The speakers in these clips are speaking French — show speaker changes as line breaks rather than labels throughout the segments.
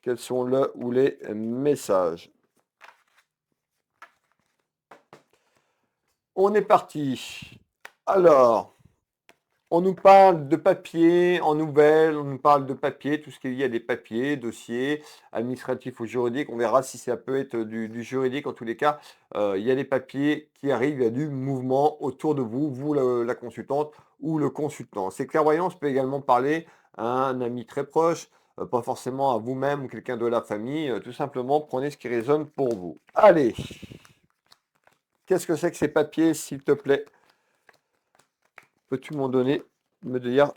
Quels sont le ou les messages? On est parti. Alors, on nous parle de papier en nouvelles, on nous parle de papier, tout ce qui est lié à des papiers, dossiers, administratifs ou juridiques. On verra si ça peut être du juridique. En tous les cas, il y a des papiers qui arrivent, il y a du mouvement autour de vous, la consultante ou le consultant. Ces clairvoyances peuvent également parler à un ami très proche, pas forcément à vous-même ou quelqu'un de la famille. Tout simplement, prenez ce qui résonne pour vous. Allez, qu'est-ce que c'est que ces papiers, s'il te plaît? Peux-tu me dire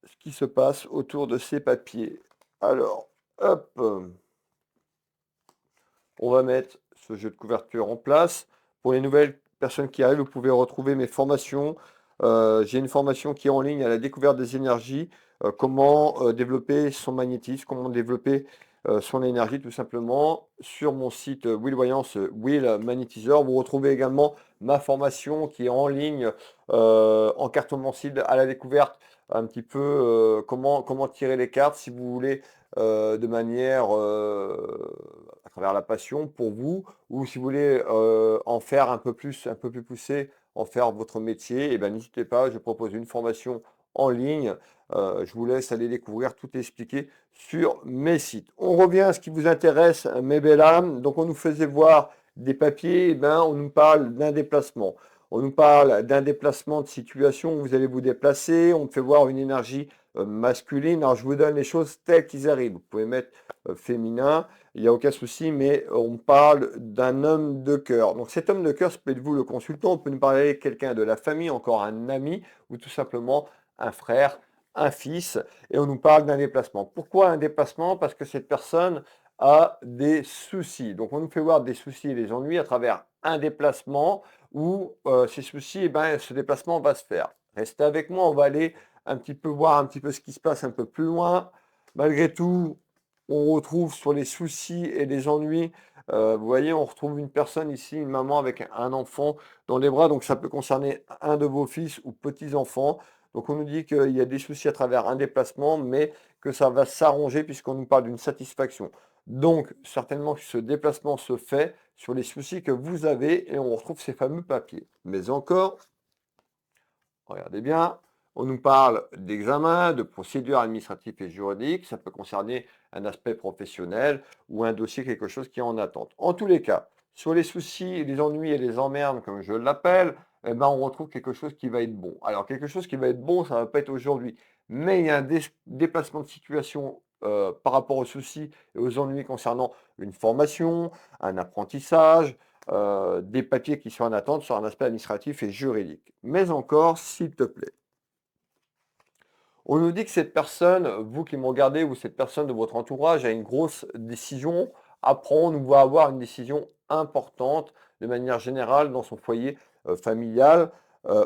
ce qui se passe autour de ces papiers? Alors, hop, on va mettre ce jeu de couverture en place. Pour les nouvelles personnes qui arrivent, vous pouvez retrouver mes formations. J'ai une formation qui est en ligne à la découverte des énergies, comment développer son magnétisme, comment développer son énergie tout simplement sur mon site Will Voyance, Will Magnétiseur. Vous retrouvez également ma formation qui est en ligne en cartomancie à la découverte, un petit peu comment tirer les cartes si vous voulez de manière à travers la passion pour vous, ou si vous voulez en faire un peu plus poussé, en faire votre métier, et ben n'hésitez pas, je propose une formation en ligne. Je vous laisse aller découvrir, tout expliqué sur mes sites. On revient à ce qui vous intéresse, mes belles âmes. Donc on nous faisait voir des papiers, et ben on nous parle d'un déplacement. On nous parle d'un déplacement de situation où vous allez vous déplacer. On me fait voir une énergie masculine. Alors je vous donne les choses telles qu'ils arrivent. Vous pouvez mettre féminin, il n'y a aucun souci, mais on parle d'un homme de cœur. Donc cet homme de cœur, ça peut être vous le consultant, on peut nous parler de quelqu'un de la famille, encore un ami, ou tout simplement un frère, un fils, et on nous parle d'un déplacement. Pourquoi un déplacement? Parce que cette personne a des soucis. Donc on nous fait voir des soucis et des ennuis à travers un déplacement où ces soucis, eh ben, ce déplacement va se faire. Restez avec moi, on va aller un petit peu voir un petit peu ce qui se passe un peu plus loin. Malgré tout, on retrouve sur les soucis et les ennuis, vous voyez, on retrouve une personne ici, une maman avec un enfant dans les bras, donc ça peut concerner un de vos fils ou petits-enfants. Donc on nous dit qu'il y a des soucis à travers un déplacement, mais que ça va s'arranger puisqu'on nous parle d'une satisfaction. Donc certainement que ce déplacement se fait sur les soucis que vous avez et on retrouve ces fameux papiers. Mais encore, regardez bien, on nous parle d'examen, de procédures administratives et juridiques. Ça peut concerner un aspect professionnel ou un dossier, quelque chose qui est en attente. En tous les cas, sur les soucis, les ennuis et les emmerdes, comme je l'appelle, eh ben, on retrouve quelque chose qui va être bon. Alors, quelque chose qui va être bon, ça ne va pas être aujourd'hui. Mais il y a un déplacement de situation par rapport aux soucis et aux ennuis concernant une formation, un apprentissage, des papiers qui sont en attente sur un aspect administratif et juridique. Mais encore, s'il te plaît. On nous dit que cette personne, vous qui me regardez, ou cette personne de votre entourage a une grosse décision à prendre ou va avoir une décision importante de manière générale dans son foyer familial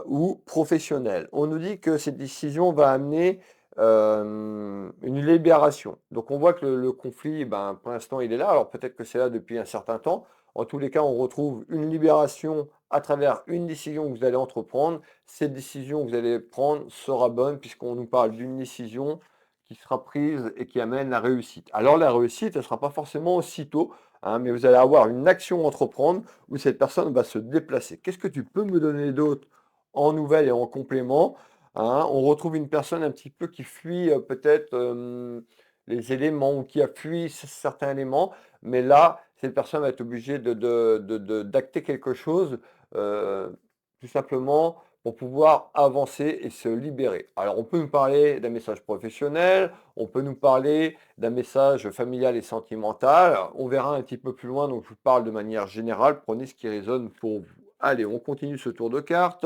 ou professionnel. On nous dit que cette décision va amener une libération. Donc on voit que le conflit, ben, pour l'instant, il est là. Alors peut-être que c'est là depuis un certain temps. En tous les cas, on retrouve une libération à travers une décision que vous allez entreprendre. Cette décision que vous allez prendre sera bonne puisqu'on nous parle d'une décision qui sera prise et qui amène la réussite. Alors la réussite, elle ne sera pas forcément aussitôt, hein, mais vous allez avoir une action à entreprendre où cette personne va se déplacer. Qu'est-ce que tu peux me donner d'autre en nouvelles et en complément, hein? On retrouve une personne un petit peu qui fuit peut-être les éléments ou qui a fui certains éléments, mais là, cette personne va être obligée d'acter quelque chose, tout simplement pour pouvoir avancer et se libérer. Alors, on peut nous parler d'un message professionnel, on peut nous parler d'un message familial et sentimental. On verra un petit peu plus loin, donc je vous parle de manière générale. Prenez ce qui résonne pour vous. Allez, on continue ce tour de cartes.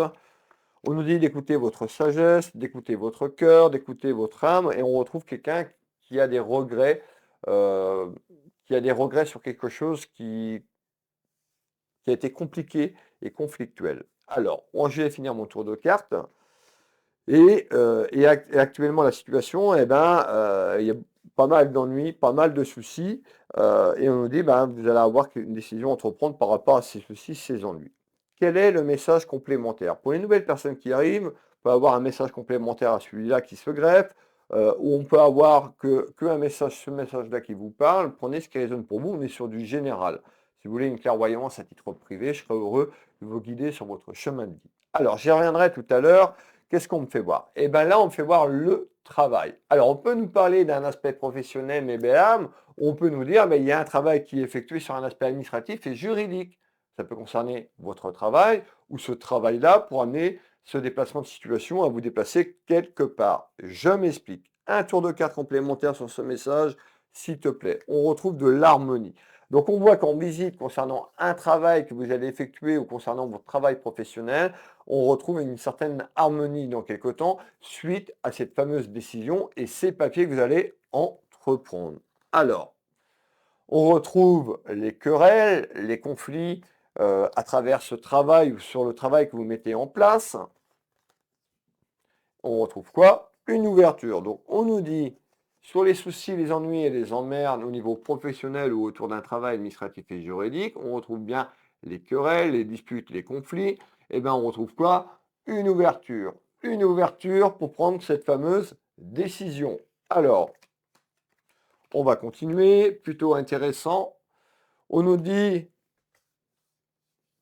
On nous dit d'écouter votre sagesse, d'écouter votre cœur, d'écouter votre âme, et on retrouve quelqu'un qui a des regrets, euh, sur quelque chose qui a été compliqué et conflictuel. Alors, moi, je vais finir mon tour de cartes. Et actuellement, la situation, eh ben, il y a pas mal d'ennuis, pas mal de soucis. Et on nous dit, ben, vous allez avoir une décision à entreprendre par rapport à ces soucis, ces ennuis. Quel est le message complémentaire? Pour les nouvelles personnes qui arrivent, on peut avoir un message complémentaire à celui-là qui se greffe. où on peut avoir un message, ce message-là qui vous parle, prenez ce qui résonne pour vous, on est sur du général. Si vous voulez une clairvoyance à titre privé, je serai heureux de vous guider sur votre chemin de vie. Alors, j'y reviendrai tout à l'heure. Qu'est-ce qu'on me fait voir? Eh bien là, on me fait voir le travail. Alors, on peut nous parler d'un aspect professionnel, mais bam, on peut nous dire, mais il y a un travail qui est effectué sur un aspect administratif et juridique. Ça peut concerner votre travail ou ce travail-là pour amener ce déplacement de situation à vous déplacer quelque part. Je m'explique. Un tour de carte complémentaire sur ce message, s'il te plaît. On retrouve de l'harmonie. Donc on voit qu'en visite concernant un travail que vous allez effectuer ou concernant votre travail professionnel, on retrouve une certaine harmonie dans quelque temps suite à cette fameuse décision et ces papiers que vous allez entreprendre. Alors, on retrouve les querelles, les conflits à travers ce travail ou sur le travail que vous mettez en place. On retrouve quoi? Une ouverture. Donc on nous dit sur les soucis, les ennuis et les emmerdes au niveau professionnel ou autour d'un travail administratif et juridique, on retrouve bien les querelles, les disputes, les conflits. Et bien on retrouve quoi? Une ouverture. Une ouverture pour prendre cette fameuse décision. Alors, on va continuer, plutôt intéressant. On nous dit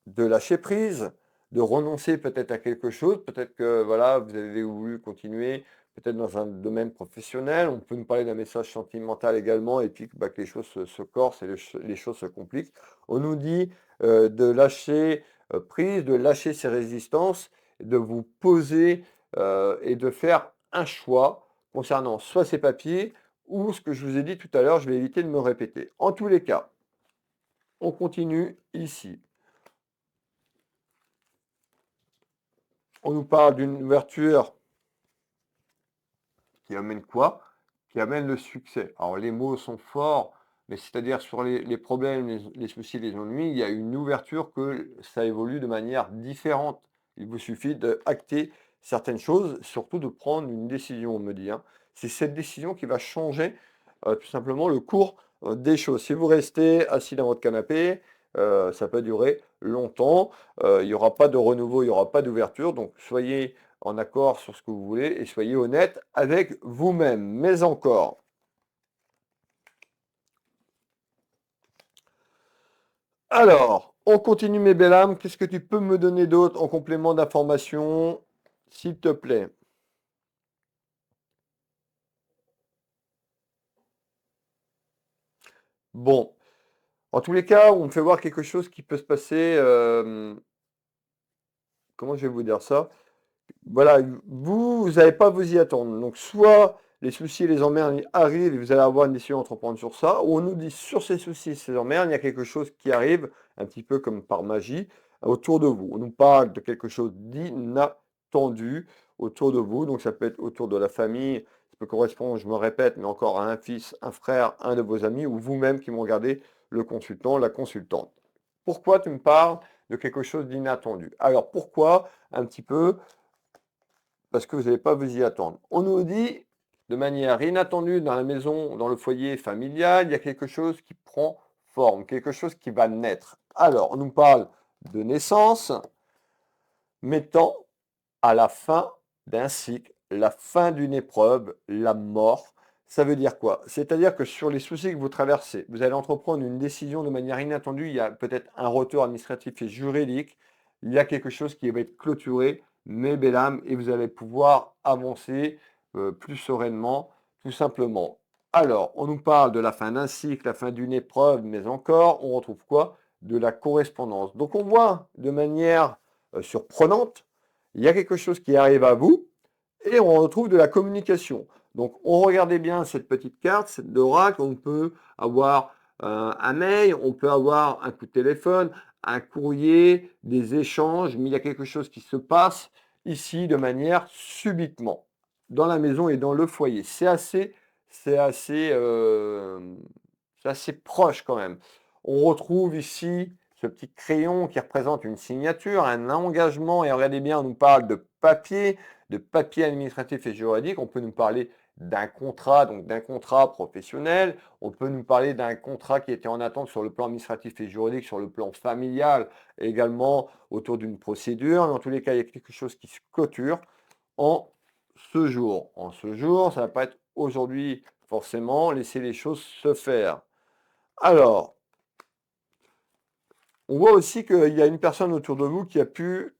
de lâcher prise, de renoncer peut-être à quelque chose, peut-être que voilà, vous avez voulu continuer peut-être dans un domaine professionnel, on peut nous parler d'un message sentimental également, et puis bah, que les choses se corsent et les choses se compliquent. On nous dit de lâcher prise, de lâcher ses résistances, de vous poser et de faire un choix concernant soit ces papiers ou ce que je vous ai dit tout à l'heure, je vais éviter de me répéter. En tous les cas, on continue ici. On nous parle d'une ouverture qui amène quoi? Qui amène le succès. Alors les mots sont forts, mais c'est-à-dire sur les problèmes, les soucis, les ennuis, il y a une ouverture que ça évolue de manière différente. Il vous suffit d'acter certaines choses, surtout de prendre une décision, on me dit, hein. C'est cette décision qui va changer tout simplement le cours des choses. Si vous restez assis dans votre canapé, ça peut durer longtemps. Il n'y aura pas de renouveau, il n'y aura pas d'ouverture. Donc soyez en accord sur ce que vous voulez et soyez honnête avec vous-même. Mais encore, alors, on continue mes belles âmes. Qu'est-ce que tu peux me donner d'autre en complément d'information, s'il te plaît? Bon, en tous les cas, on me fait voir quelque chose qui peut se passer. Comment je vais vous dire ça? Voilà, vous n'allez pas vous y attendre. Donc, soit les soucis et les emmerdes arrivent et vous allez avoir une décision à entreprendre sur ça, ou on nous dit sur ces soucis et ces emmerdes, il y a quelque chose qui arrive, un petit peu comme par magie, autour de vous. On nous parle de quelque chose d'inattendu autour de vous. Donc, ça peut être autour de la famille, ça peut correspondre, je me répète, mais encore à un fils, un frère, un de vos amis, ou vous-même qui m'ont regardé le consultant, la consultante. Pourquoi tu me parles de quelque chose d'inattendu? Alors, pourquoi un petit peu? Parce que vous n'allez pas vous y attendre. On nous dit de manière inattendue dans la maison, dans le foyer familial, il y a quelque chose qui prend forme, quelque chose qui va naître. Alors, on nous parle de naissance, mettant à la fin d'un cycle, la fin d'une épreuve, la mort. Ça veut dire quoi? C'est-à-dire que sur les soucis que vous traversez, vous allez entreprendre une décision de manière inattendue, il y a peut-être un retour administratif et juridique, il y a quelque chose qui va être clôturé, mais belle âme, et vous allez pouvoir avancer plus sereinement, tout simplement. Alors, on nous parle de la fin d'un cycle, la fin d'une épreuve, mais encore, on retrouve quoi? De la correspondance. Donc, on voit de manière surprenante, il y a quelque chose qui arrive à vous et on retrouve de la communication. Donc, on regardait bien cette petite carte, cette d'oracle, on peut avoir un mail, on peut avoir un coup de téléphone, un courrier, des échanges, mais il y a quelque chose qui se passe ici de manière subitement, dans la maison et dans le foyer. C'est assez, c'est assez proche quand même. On retrouve ici ce petit crayon qui représente une signature, un engagement, et regardez bien, on nous parle de papier administratif et juridique, on peut nous parler d'un contrat, donc d'un contrat professionnel, on peut nous parler d'un contrat qui était en attente sur le plan administratif et juridique, sur le plan familial, et également autour d'une procédure, mais en tous les cas, il y a quelque chose qui se clôture en ce jour. En ce jour, ça va pas être aujourd'hui forcément, laisser les choses se faire. Alors, on voit aussi qu'il y a une personne autour de vous qui a pu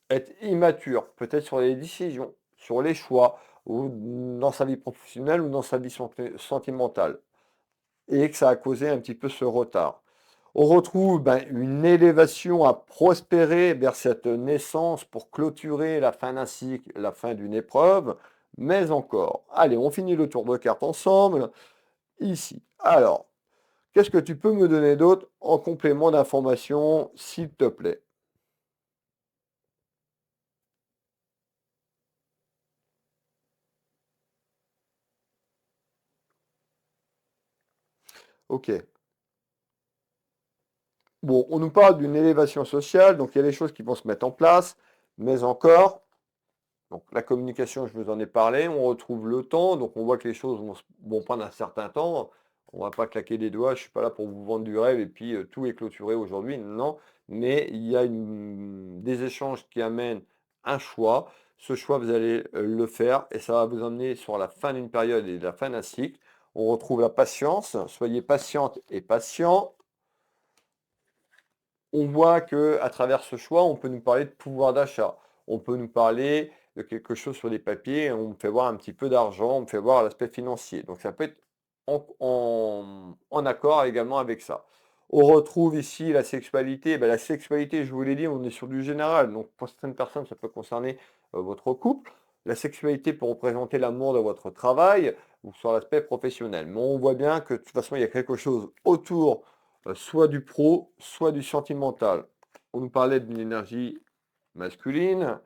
être immature, peut-être sur les décisions, sur les choix, ou dans sa vie professionnelle ou dans sa vie sentimentale, et que ça a causé un petit peu ce retard. On retrouve une élévation à prospérer vers cette naissance pour clôturer la fin d'un cycle, la fin d'une épreuve, mais encore. Allez, on finit le tour de cartes ensemble, ici. Alors, qu'est-ce que tu peux me donner d'autre en complément d'information, s'il te plaît? Ok. Bon, on nous parle d'une élévation sociale, donc il y a des choses qui vont se mettre en place, mais encore, donc la communication, je vous en ai parlé, on retrouve le temps, donc on voit que les choses vont prendre un certain temps. On ne va pas claquer des doigts, je ne suis pas là pour vous vendre du rêve et puis tout est clôturé aujourd'hui, non. Mais il y a des échanges qui amènent un choix. Ce choix, vous allez le faire et ça va vous emmener sur la fin d'une période et la fin d'un cycle. On retrouve la patience. Soyez patiente et patient. On voit que à travers ce choix, on peut nous parler de pouvoir d'achat. On peut nous parler de quelque chose sur les papiers, on me fait voir un petit peu d'argent, on me fait voir l'aspect financier. Donc ça peut être en accord également avec ça. On retrouve ici la sexualité. La sexualité, je vous l'ai dit, on est sur du général. Donc pour certaines personnes, ça peut concerner votre couple. La sexualité peut représenter l'amour de votre travail ou sur l'aspect professionnel. Mais on voit bien que de toute façon, il y a quelque chose autour soit du pro, soit du sentimental. On nous parlait d'une énergie masculine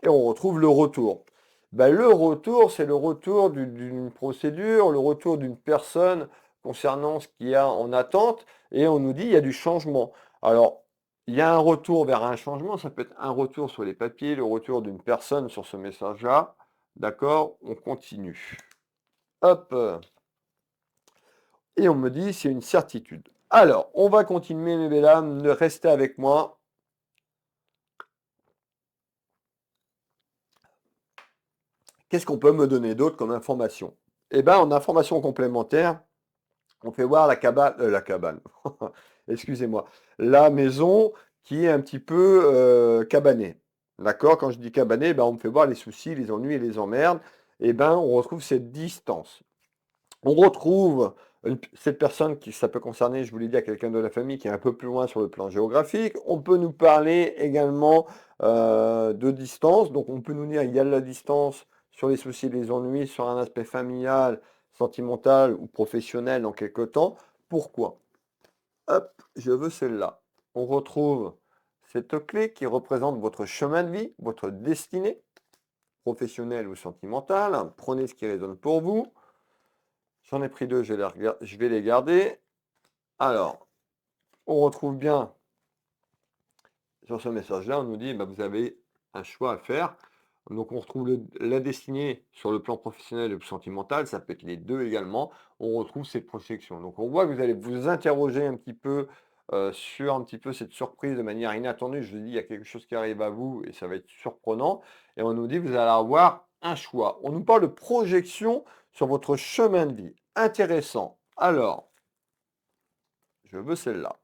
et on retrouve le retour. Le retour, c'est le retour d'une procédure, le retour d'une personne concernant ce qu'il y a en attente et on nous dit il y a du changement. Alors, il y a un retour vers un changement, ça peut être un retour sur les papiers, le retour d'une personne sur ce message-là. D'accord, on continue. Hop. Et on me dit, c'est une certitude. Alors, on va continuer, mes belles âmes, de rester avec moi. Qu'est-ce qu'on peut me donner d'autre comme information? Eh bien, en information complémentaire, on fait voir la cabane, excusez-moi, la maison qui est un petit peu cabanée. D'accord? Quand je dis cabanée, on me fait voir les soucis, les ennuis et les emmerdes. On retrouve cette distance. On retrouve cette personne qui, ça peut concerner, je vous l'ai dit, à quelqu'un de la famille qui est un peu plus loin sur le plan géographique. On peut nous parler également de distance. Donc on peut nous dire il y a de la distance sur les soucis, les ennuis, sur un aspect familial, sentimental ou professionnel dans quelque temps. Pourquoi? Hop, je veux celle-là. On retrouve cette clé qui représente votre chemin de vie, votre destinée, professionnelle ou sentimentale. Prenez ce qui résonne pour vous. J'en ai pris deux, je vais les garder. Alors, on retrouve bien sur ce message-là, on nous dit vous avez un choix à faire. Donc on retrouve la destinée sur le plan professionnel et sentimental, ça peut être les deux également. On retrouve cette projection. Donc on voit que vous allez vous interroger un petit peu sur un petit peu cette surprise de manière inattendue. Je vous dis, il y a quelque chose qui arrive à vous et ça va être surprenant. Et on nous dit vous allez avoir un choix. On nous parle de projection sur votre chemin de vie. Intéressant. Alors, je veux celle-là.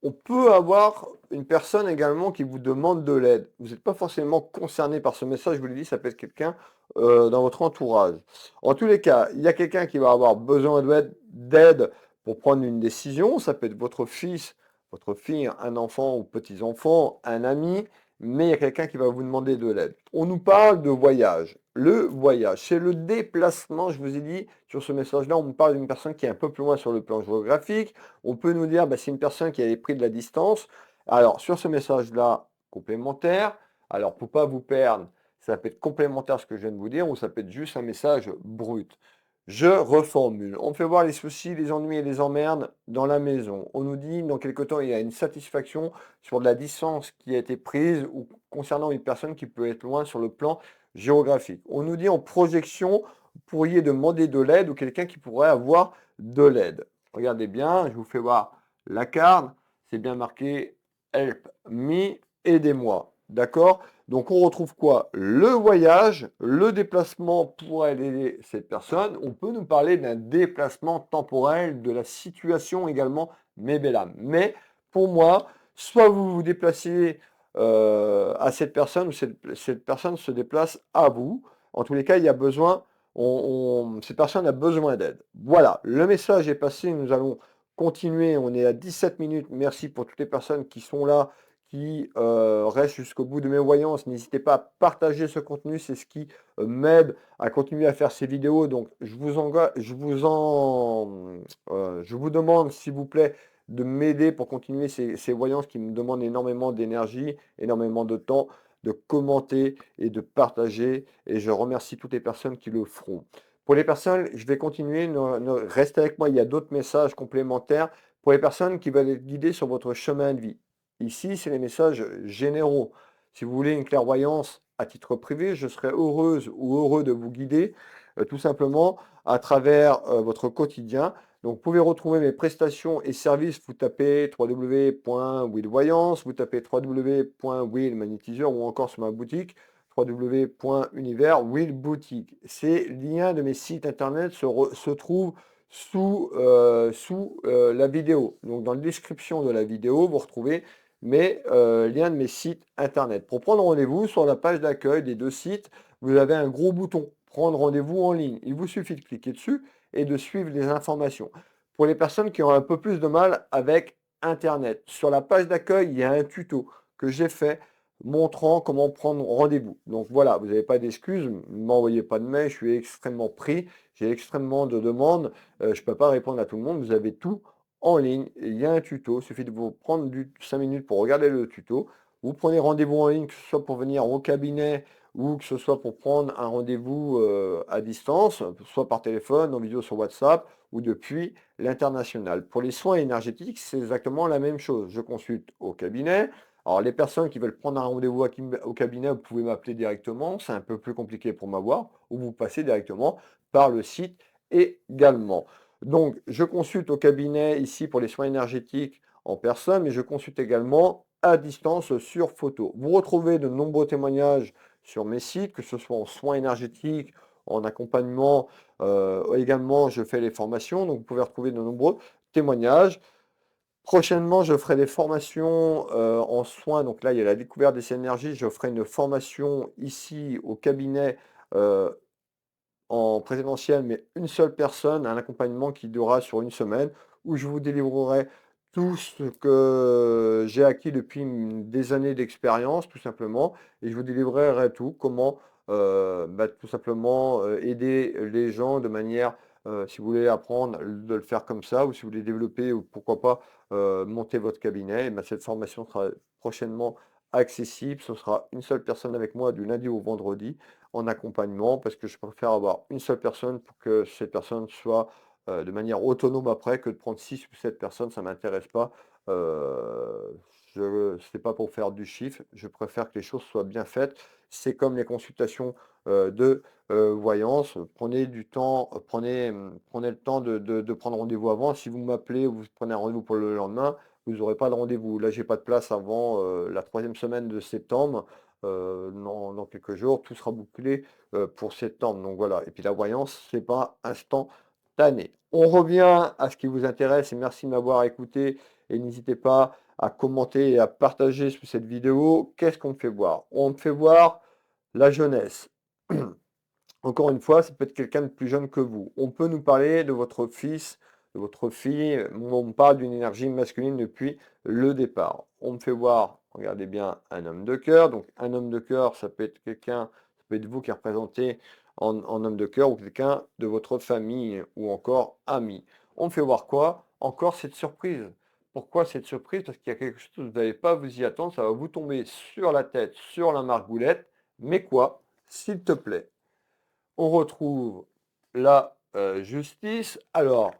On peut avoir une personne également qui vous demande de l'aide. Vous n'êtes pas forcément concerné par ce message, je vous l'ai dit, ça peut être quelqu'un dans votre entourage. En tous les cas, il y a quelqu'un qui va avoir besoin d'aide pour prendre une décision. Ça peut être votre fils, votre fille, un enfant ou petit-enfant, un ami, mais il y a quelqu'un qui va vous demander de l'aide. On nous parle de voyage. Le voyage, c'est le déplacement, je vous ai dit, sur ce message-là, on me parle d'une personne qui est un peu plus loin sur le plan géographique. On peut nous dire, c'est une personne qui avait pris de la distance. Alors, sur ce message-là, complémentaire, alors pour ne pas vous perdre, ça peut être complémentaire à ce que je viens de vous dire, ou ça peut être juste un message brut. Je reformule. On fait voir les soucis, les ennuis et les emmerdes dans la maison. On nous dit, dans quelque temps, il y a une satisfaction sur de la distance qui a été prise ou concernant une personne qui peut être loin sur le plan géographique. On nous dit en projection, vous pourriez demander de l'aide ou quelqu'un qui pourrait avoir de l'aide. Regardez bien, je vous fais voir la carte. C'est bien marqué Help me, aidez-moi. D'accord? Donc on retrouve quoi? Le voyage, le déplacement pour aider cette personne. On peut nous parler d'un déplacement temporel, de la situation également, mais belle âme. Mais pour moi, soit vous vous déplacez à cette personne, ou cette personne se déplace à vous. En tous les cas, il y a besoin, cette personne a besoin d'aide. Voilà, le message est passé. Nous allons continuer. On est à 17 minutes. Merci pour toutes les personnes qui sont là, qui restent jusqu'au bout de mes voyances. N'hésitez pas à partager ce contenu. C'est ce qui m'aide à continuer à faire ces vidéos. Donc, je vous demande, s'il vous plaît, de m'aider pour continuer ces voyances qui me demandent énormément d'énergie, énormément de temps, de commenter et de partager. Et je remercie toutes les personnes qui le feront. Pour les personnes, je vais continuer, restez avec moi, il y a d'autres messages complémentaires pour les personnes qui veulent être guidées sur votre chemin de vie. Ici, c'est les messages généraux. Si vous voulez une clairvoyance à titre privé, je serai heureuse ou heureux de vous guider tout simplement à travers votre quotidien. Donc, vous pouvez retrouver mes prestations et services. Vous tapez www.willvoyance, vous tapez www.willmagnétiseur ou encore sur ma boutique www.univers-willboutique. Ces liens de mes sites internet se trouvent sous la vidéo. Donc, dans la description de la vidéo, vous retrouvez mes liens de mes sites internet. Pour prendre rendez-vous sur la page d'accueil des deux sites, vous avez un gros bouton prendre rendez-vous en ligne. Il vous suffit de cliquer dessus et de suivre les informations. Pour les personnes qui ont un peu plus de mal avec Internet, sur la page d'accueil, il y a un tuto que j'ai fait montrant comment prendre rendez-vous. Donc voilà, vous n'avez pas d'excuses, ne m'envoyez pas de mail, je suis extrêmement pris, j'ai extrêmement de demandes, je ne peux pas répondre à tout le monde, vous avez tout en ligne, il y a un tuto, il suffit de vous prendre 5 minutes pour regarder le tuto, vous prenez rendez-vous en ligne, que ce soit pour venir au cabinet ou que ce soit pour prendre un rendez-vous à distance, soit par téléphone, en vidéo sur WhatsApp ou depuis l'international. Pour les soins énergétiques, c'est exactement la même chose. Je consulte au cabinet. Alors, les personnes qui veulent prendre un rendez-vous au cabinet, vous pouvez m'appeler directement. C'est un peu plus compliqué pour m'avoir ou vous passez directement par le site également. Donc, je consulte au cabinet ici pour les soins énergétiques en personne, mais je consulte également à distance sur photo. Vous retrouvez de nombreux témoignages sur mes sites, que ce soit en soins énergétiques, en accompagnement. Également, je fais les formations, donc vous pouvez retrouver de nombreux témoignages. Prochainement, je ferai des formations en soins. Donc là, il y a la découverte des énergies. Je ferai une formation ici au cabinet en présentiel, mais une seule personne, un accompagnement qui durera sur une semaine, où je vous délivrerai tout ce que j'ai acquis depuis des années d'expérience, tout simplement, et je vous délivrerai tout, comment tout simplement aider les gens de manière, si vous voulez apprendre de le faire comme ça, ou si vous voulez développer, ou pourquoi pas monter votre cabinet, et cette formation sera prochainement accessible. Ce sera une seule personne avec moi du lundi au vendredi en accompagnement parce que je préfère avoir une seule personne pour que cette personne soit de manière autonome après que de prendre 6 ou 7 personnes, ça ne m'intéresse pas. Ce n'est pas pour faire du chiffre, je préfère que les choses soient bien faites. C'est comme les consultations de voyance. Prenez du temps, prenez le temps de prendre rendez-vous avant. Si vous m'appelez ou vous prenez un rendez-vous pour le lendemain, vous n'aurez pas de rendez-vous. Là, j'ai pas de place avant la troisième semaine de septembre. Dans quelques jours, tout sera bouclé pour septembre. Donc voilà. Et puis la voyance, c'est pas instantané. On revient à ce qui vous intéresse et merci de m'avoir écouté. Et n'hésitez pas à commenter et à partager sous cette vidéo. Qu'est-ce qu'on me fait voir? On me fait voir la jeunesse. Encore une fois, ça peut être quelqu'un de plus jeune que vous. On peut nous parler de votre fils, de votre fille. On me parle d'une énergie masculine depuis le départ. On me fait voir, regardez bien, un homme de cœur. Donc un homme de cœur, ça peut être quelqu'un, ça peut être vous qui représentez en homme de cœur ou quelqu'un de votre famille ou encore ami. On me fait voir quoi? Encore cette surprise. Pourquoi cette surprise? Parce qu'il y a quelque chose que vous n'allez pas vous y attendre, ça va vous tomber sur la tête, sur la margoulette. Mais quoi? S'il te plaît. On retrouve la justice. Alors,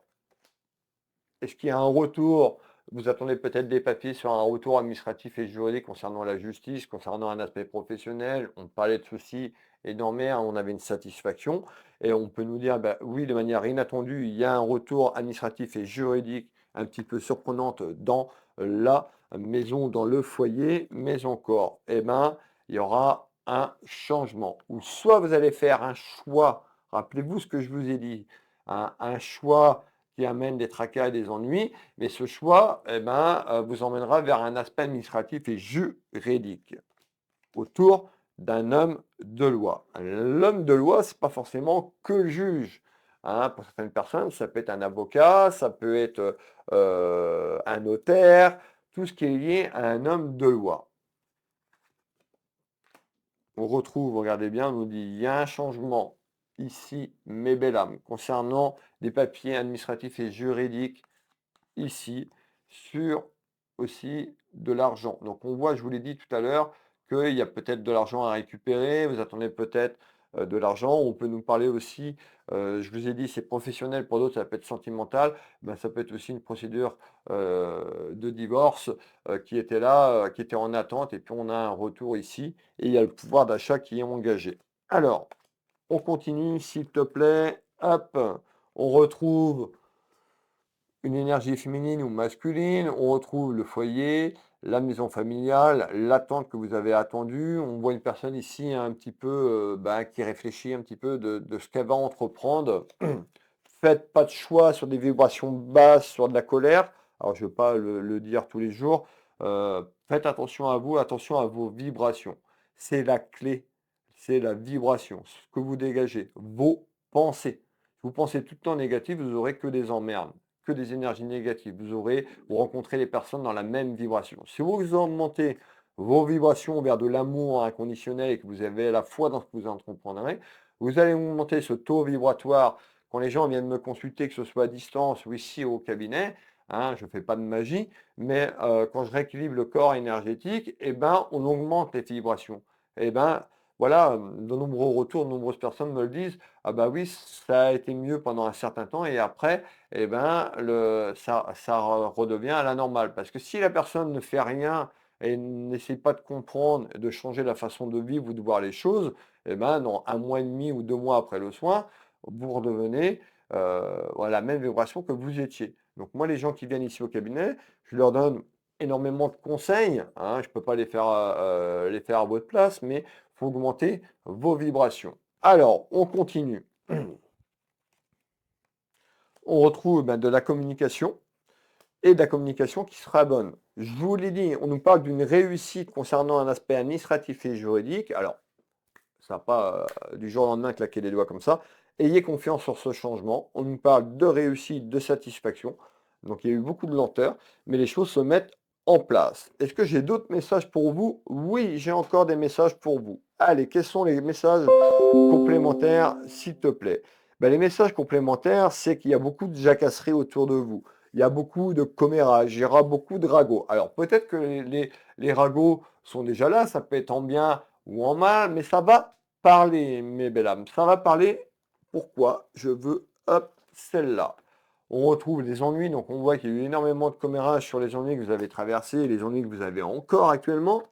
est-ce qu'il y a un retour Vous attendez peut-être des papiers sur un retour administratif et juridique concernant la justice, concernant un aspect professionnel. On parlait de ceci énormément, on avait une satisfaction et on peut nous dire, bah, oui, de manière inattendue, il y a un retour administratif et juridique un petit peu surprenante dans la maison, dans le foyer, mais encore, eh ben, il y aura un changement. Ou soit vous allez faire un choix, rappelez-vous ce que je vous ai dit, un choix qui amène des tracas et des ennuis, mais ce choix eh ben, vous emmènera vers un aspect administratif et juridique autour d'un homme de loi. L'homme de loi, ce n'est pas forcément que le juge. Hein. Pour certaines personnes, ça peut être un avocat, ça peut être un notaire, tout ce qui est lié à un homme de loi. On retrouve, regardez bien, on nous dit, il y a un changement ici, mes belles âmes, concernant des papiers administratifs et juridiques ici, sur aussi de l'argent. Donc on voit, je vous l'ai dit tout à l'heure, qu'il y a peut-être de l'argent à récupérer, vous attendez peut-être de l'argent, on peut nous parler aussi, je vous ai dit, c'est professionnel, pour d'autres ça peut être sentimental, ben, ça peut être aussi une procédure de divorce qui était là, qui était en attente, et puis on a un retour ici, et il y a le pouvoir d'achat qui est engagé. Alors, on continue, s'il te plaît, hop, on retrouve une énergie féminine ou masculine, on retrouve le foyer, la maison familiale, l'attente que vous avez attendue. On voit une personne ici un petit peu qui réfléchit un petit peu de ce qu'elle va entreprendre. Faites pas de choix sur des vibrations basses, sur de la colère. Alors, je ne veux pas le dire tous les jours. Faites attention à vous, attention à vos vibrations. C'est la clé, c'est la vibration, ce que vous dégagez, vos pensées. Si vous pensez tout le temps négatif, vous n'aurez que des emmerdes, que des énergies négatives. Vous rencontrez les personnes dans la même vibration. Si vous augmentez vos vibrations vers de l'amour inconditionnel et que vous avez la foi dans ce que vous entreprendrez, vous allez augmenter ce taux vibratoire quand les gens viennent me consulter, que ce soit à distance ou ici au cabinet. Hein, je ne fais pas de magie, mais quand je rééquilibre le corps énergétique, eh ben, on augmente les vibrations. Eh ben, voilà, de nombreux retours, de nombreuses personnes me le disent. Ah bah oui, ça a été mieux pendant un certain temps et après, eh ben, ça redevient à la normale. Parce que si la personne ne fait rien et n'essaie pas de comprendre, de changer la façon de vivre ou de voir les choses, eh ben, dans un mois et demi ou 2 mois après le soin, vous redevenez à la même vibration que vous étiez. Donc moi, les gens qui viennent ici au cabinet, je leur donne énormément de conseils. Hein, je ne peux pas les faire à votre place, mais il faut augmenter vos vibrations. Alors, on continue. On retrouve de la communication et de la communication qui sera bonne. Je vous l'ai dit, on nous parle d'une réussite concernant un aspect administratif et juridique. Alors, ça va pas du jour au lendemain claquer les doigts comme ça. Ayez confiance sur ce changement. On nous parle de réussite, de satisfaction. Donc il y a eu beaucoup de lenteur, mais les choses se mettent en place. Est-ce que j'ai d'autres messages pour vous? Oui, j'ai encore des messages pour vous. Allez, quels sont les messages complémentaires, s'il te plaît? Ben, les messages complémentaires, c'est qu'il y a beaucoup de jacasseries autour de vous. Il y a beaucoup de commérages, il y aura beaucoup de ragots. Alors peut-être que les ragots sont déjà là, ça peut être en bien ou en mal, mais ça va parler, mes belles âmes. Ça va parler. Pourquoi je veux, hop, celle-là. On retrouve les ennuis, donc on voit qu'il y a eu énormément de commérages sur les ennuis que vous avez traversés et les ennuis que vous avez encore actuellement.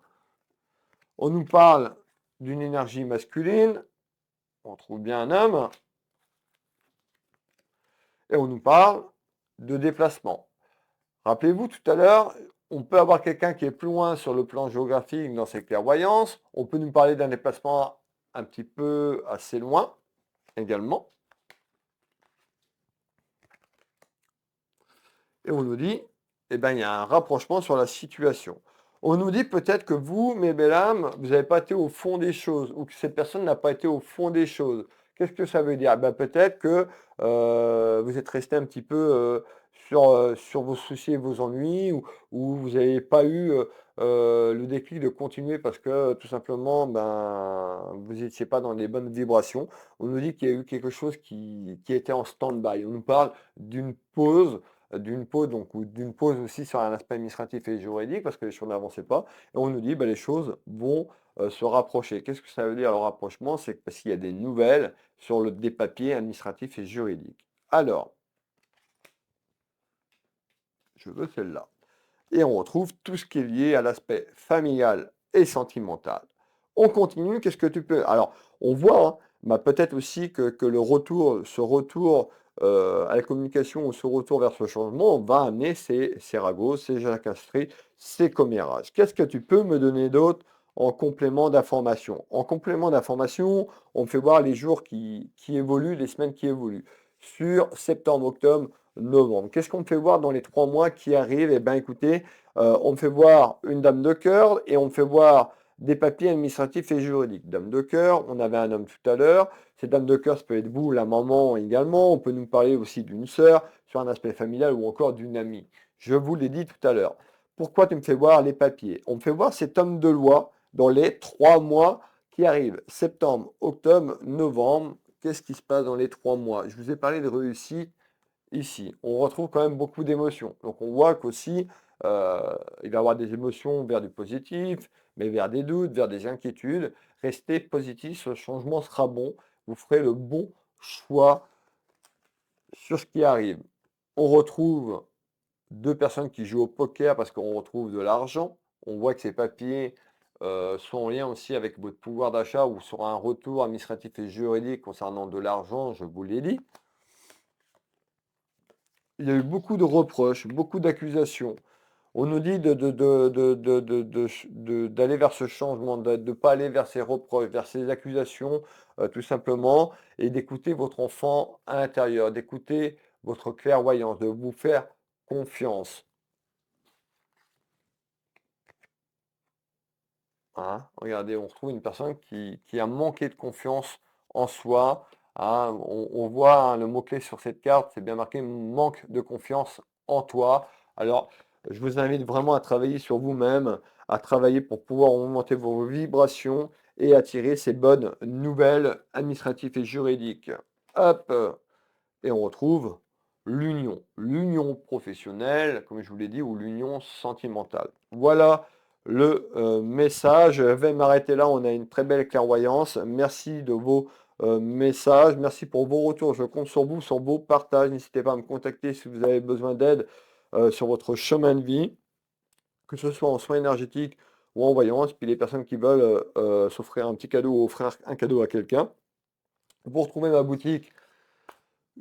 On nous parle d'une énergie masculine, on trouve bien un homme, et on nous parle de déplacement. Rappelez-vous tout à l'heure, on peut avoir quelqu'un qui est plus loin sur le plan géographique dans ses clairvoyances, on peut nous parler d'un déplacement un petit peu assez loin également. Et on nous dit, eh ben, il y a un rapprochement sur la situation. On nous dit peut-être que vous, mes belles âmes, vous n'avez pas été au fond des choses, ou que cette personne n'a pas été au fond des choses. Qu'est-ce que ça veut dire? Ben, peut-être que vous êtes resté un petit peu sur vos soucis et vos ennuis, ou vous n'avez pas eu le déclic de continuer parce que tout simplement, ben, vous n'étiez pas dans les bonnes vibrations. On nous dit qu'il y a eu quelque chose qui était en stand-by. On nous parle d'une pause, donc, ou d'une pause aussi sur un aspect administratif et juridique, parce que les choses n'avançaient pas, et on nous dit les choses vont se rapprocher. Qu'est-ce que ça veut dire le rapprochement? C'est parce qu'il y a des nouvelles sur des papiers administratifs et juridiques. Alors, je veux celle-là. et on retrouve tout ce qui est lié à l'aspect familial et sentimental. On continue, qu'est-ce que tu peux? Alors, on voit, hein, bah, peut-être aussi que le retour, ce retour à la communication ou ce retour vers ce changement va amener ces ragots, ces jacasseries, ces commérages. Qu'est-ce que tu peux me donner d'autre en complément d'information? En complément d'information, on me fait voir les jours qui évoluent, les semaines qui évoluent. Sur septembre, octobre, novembre. Qu'est-ce qu'on me fait voir dans les 3 mois qui arrivent? Eh bien, écoutez, on me fait voir une dame de cœur et on me fait voir des papiers administratifs et juridiques. Dame de cœur, on avait un homme tout à l'heure. Cette dame de cœur, ça peut être vous, la maman également. On peut nous parler aussi d'une sœur sur un aspect familial ou encore d'une amie. Je vous l'ai dit tout à l'heure. Pourquoi tu me fais voir les papiers? On me fait voir cet homme de loi dans les 3 mois qui arrivent. Septembre, octobre, novembre. Qu'est-ce qui se passe dans les 3 mois? Je vous ai parlé de réussite ici. On retrouve quand même beaucoup d'émotions. Donc on voit qu'aussi, il va y avoir des émotions vers du positif, mais vers des doutes, vers des inquiétudes. Restez positif, ce changement sera bon. Vous ferez le bon choix sur ce qui arrive. On retrouve 2 personnes qui jouent au poker parce qu'on retrouve de l'argent. On voit que ces papiers sont en lien aussi avec votre pouvoir d'achat ou sur un retour administratif et juridique concernant de l'argent, je vous l'ai dit. Il y a eu beaucoup de reproches, beaucoup d'accusations. On nous dit d'aller vers ce changement, de ne pas aller vers ces reproches, vers ces accusations, tout simplement, et d'écouter votre enfant à l'intérieur, d'écouter votre clairvoyance, de vous faire confiance. Hein. Regardez, on retrouve une personne qui a manqué de confiance en soi. Hein. On voit, hein, le mot-clé sur cette carte, c'est bien marqué manque de confiance en toi. Alors, je vous invite vraiment à travailler sur vous-même, à travailler pour pouvoir augmenter vos vibrations et attirer ces bonnes nouvelles administratives et juridiques. Hop! Et on retrouve l'union professionnelle, comme je vous l'ai dit, ou l'union sentimentale. Voilà le message. Je vais m'arrêter là. On a une très belle clairvoyance. Merci de vos messages. Merci pour vos retours. Je compte sur vous, sur vos partages. N'hésitez pas à me contacter si vous avez besoin d'aide sur votre chemin de vie, que ce soit en soins énergétiques ou en voyance. Puis les personnes qui veulent s'offrir un petit cadeau ou offrir un cadeau à quelqu'un. Vous retrouvez ma boutique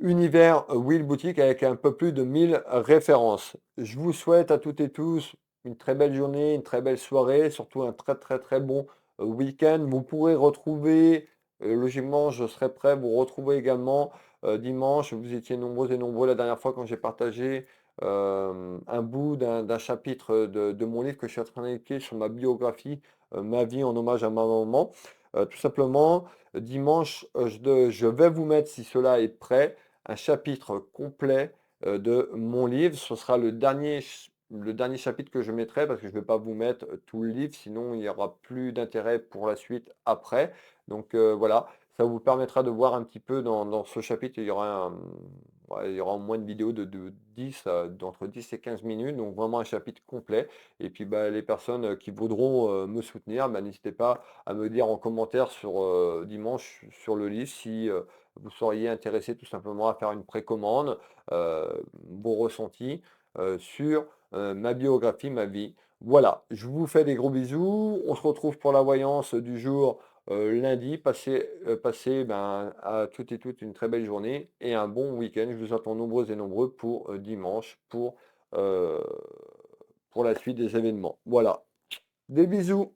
Univers Wheel Boutique avec un peu plus de 1000 références. Je vous souhaite à toutes et tous une très belle journée, une très belle soirée, surtout un très très très bon week-end. Vous pourrez retrouver, logiquement, je serai prêt à vous retrouver également dimanche. Vous étiez nombreux et nombreux la dernière fois quand j'ai partagé un bout d'un chapitre de mon livre que je suis en train d'écrire sur ma biographie, ma vie en hommage à ma maman. Tout simplement, dimanche, je vais vous mettre, si cela est prêt, un chapitre complet de mon livre. Ce sera le dernier chapitre que je mettrai parce que je ne vais pas vous mettre tout le livre, sinon il n'y aura plus d'intérêt pour la suite après. Donc voilà, ça vous permettra de voir un petit peu dans ce chapitre, ouais, il y aura au moins une vidéo d'entre 10 et 15 minutes, donc vraiment un chapitre complet. Et puis bah, les personnes qui voudront me soutenir, bah, n'hésitez pas à me dire en commentaire sur dimanche sur le livre si vous seriez intéressé tout simplement à faire une précommande, vos ressentis sur ma biographie, ma vie. Voilà, je vous fais des gros bisous. On se retrouve pour la voyance du jour lundi. Passez à toutes et toutes une très belle journée et un bon week-end. Je vous attends nombreux et nombreux pour dimanche euh, pour la suite des événements. Voilà, des bisous.